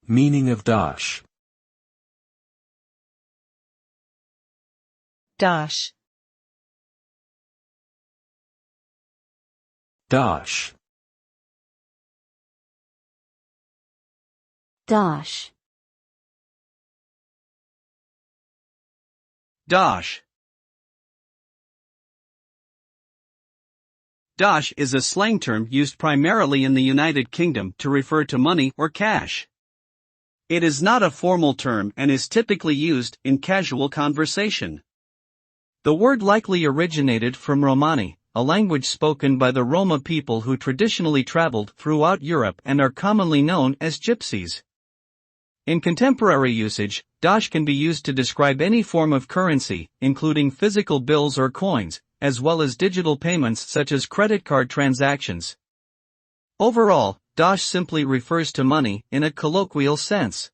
Meaning of dosh. Dosh. Dosh. dosh, Dosh. Dosh is a slang term used primarily in the United Kingdom to refer to money or cash. It is not a formal term and is typically used in casual conversation. The word likely originated from Romani, a language spoken by the Roma people who traditionally traveled throughout Europe and are commonly known as gypsies. In contemporary usage, dosh can be used to describe any form of currency, including physical bills or coins, as well as digital payments such as credit card transactions. Overall, dosh simply refers to money in a colloquial sense.